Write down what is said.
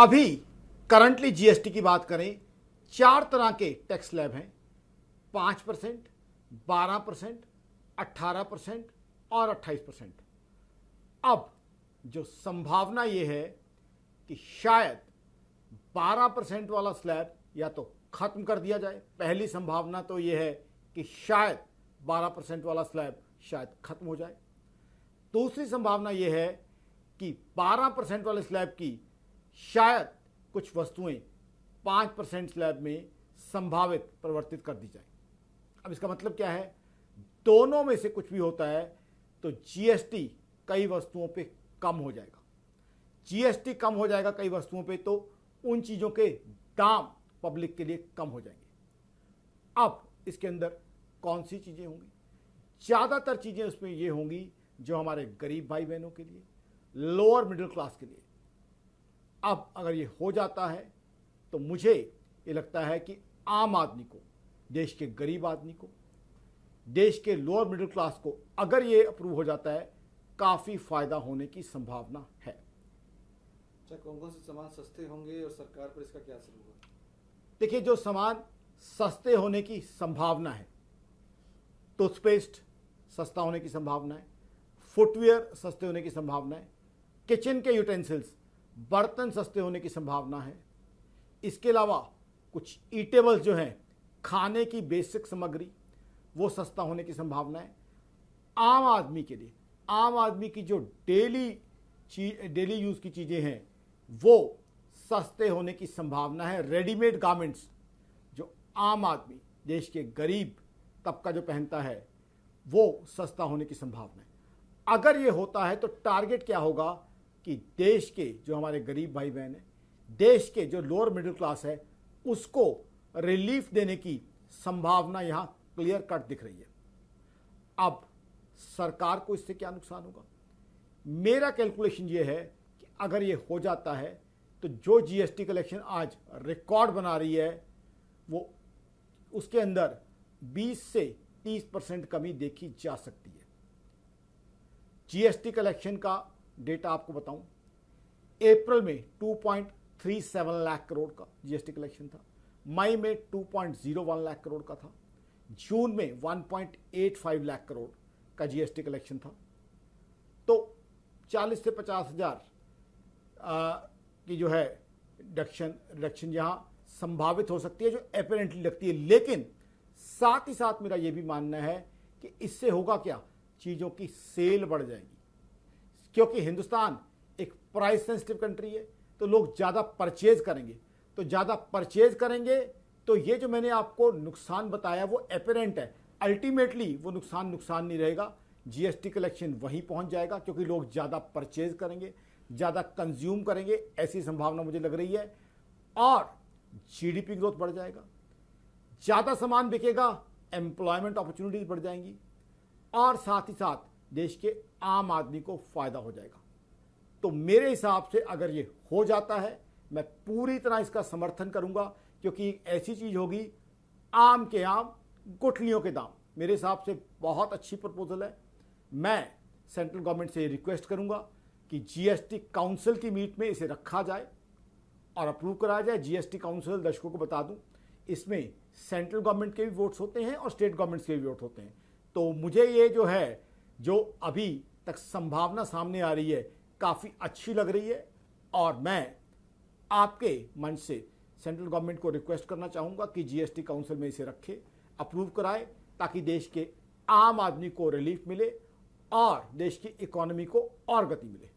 अभी currently GST की बात करें, 4 तरह के टैक्स स्लैब हैं, 5%, 12%, 18% और 28%। अब जो संभावना ये है कि शायद 12% वाला स्लैब या तो खत्म कर दिया जाए। पहली संभावना तो ये है कि शायद 12% वाला स्लैब शायद खत्म हो जाए। दूसरी संभावना ये है कि 12% वाले स्लैब की शायद कुछ वस्तुएं 5% स्लैब में संभावित परिवर्तित कर दी जाए। अब इसका मतलब क्या है? दोनों में से कुछ भी होता है तो जीएसटी कई वस्तुओं पे कम हो जाएगा। जीएसटी कम हो जाएगा कई वस्तुओं पे तो उन चीज़ों के दाम पब्लिक के लिए कम हो जाएंगे। अब इसके अंदर कौन सी चीज़ें होंगी? ज़्यादातर चीज़ें उसमें ये होंगी जो हमारे गरीब भाई बहनों के लिए, लोअर मिडिल क्लास के लिए। अब अगर ये हो जाता है तो मुझे ये लगता है कि आम आदमी को, देश के गरीब आदमी को, देश के लोअर मिडिल क्लास को अगर ये अप्रूव हो जाता है, काफ़ी फायदा होने की संभावना है। अच्छा, कौन कौन से सामान सस्ते होंगे और सरकार पर इसका क्या असर होगा? देखिए, जो सामान सस्ते होने की संभावना है, टूथपेस्ट सस्ता होने की संभावना है, फुटवियर सस्ते होने की संभावना है, किचन के यूटेंसिल्स, बर्तन सस्ते होने की संभावना है। इसके अलावा कुछ ईटेबल्स जो हैं, खाने की बेसिक सामग्री, वो सस्ता होने की संभावना है। आम आदमी के लिए, आम आदमी की जो डेली यूज़ की चीज़ें हैं वो सस्ते होने की संभावना है। रेडीमेड गारमेंट्स जो आम आदमी, देश के गरीब तबका जो पहनता है, वो सस्ता होने की संभावना है। अगर ये होता है तो टारगेट क्या होगा कि देश के जो हमारे गरीब भाई बहन हैं, देश के जो लोअर मिडिल क्लास है, उसको रिलीफ देने की संभावना यहाँ क्लियर कट दिख रही है। अब सरकार को इससे क्या नुकसान होगा? मेरा कैलकुलेशन ये है कि अगर ये हो जाता है तो जो जीएसटी कलेक्शन आज रिकॉर्ड बना रही है, वो उसके अंदर 20 से 30% कमी देखी जा सकती है। जीएसटी कलेक्शन का डेटा आपको बताऊं, अप्रैल में 2.37 लाख करोड़ का जीएसटी कलेक्शन था, मई में 2.01 लाख करोड़ का था, जून में 1.85 लाख करोड़ का जीएसटी कलेक्शन था। तो 40 से 50 हज़ार की जो है रिडक्शन यहाँ संभावित हो सकती है, जो अपेरेंटली लगती है। लेकिन साथ ही साथ मेरा ये भी मानना है कि इससे होगा क्या? चीज़ों की सेल बढ़ जाएगी, क्योंकि हिंदुस्तान एक प्राइस सेंसिटिव कंट्री है, तो लोग ज़्यादा परचेज करेंगे। तो ज़्यादा परचेज करेंगे तो ये जो मैंने आपको नुकसान बताया वो अपेरेंट है। अल्टीमेटली वो नुकसान नहीं रहेगा, जीएसटी कलेक्शन वहीं पहुंच जाएगा, क्योंकि लोग ज़्यादा परचेज करेंगे, ज़्यादा कंज्यूम करेंगे, ऐसी संभावना मुझे लग रही है। और जीडीपी ग्रोथ बढ़ जाएगा, ज़्यादा सामान बिकेगा, एम्प्लॉयमेंट अपॉर्चुनिटीज बढ़ जाएंगी, और साथ ही साथ देश के आम आदमी को फ़ायदा हो जाएगा। तो मेरे हिसाब से अगर ये हो जाता है, मैं पूरी तरह इसका समर्थन करूंगा, क्योंकि एक ऐसी चीज़ होगी, आम के आम गुठलियों के दाम। मेरे हिसाब से बहुत अच्छी प्रपोजल है। मैं सेंट्रल गवर्नमेंट से रिक्वेस्ट करूंगा कि जीएसटी काउंसिल की मीट में इसे रखा जाए और अप्रूव कराया जाए। जीएसटी काउंसिल, दर्शकों को बता दूं, इसमें सेंट्रल गवर्नमेंट के भी वोट्स होते हैं और स्टेट गवर्नमेंट्स के भी वोट होते हैं। तो मुझे ये जो है, जो अभी तक संभावना सामने आ रही है, काफ़ी अच्छी लग रही है। और मैं आपके मंच से सेंट्रल गवर्नमेंट को रिक्वेस्ट करना चाहूँगा कि जीएसटी काउंसिल में इसे रखे, अप्रूव कराए, ताकि देश के आम आदमी को रिलीफ मिले और देश की इकोनॉमी को और गति मिले।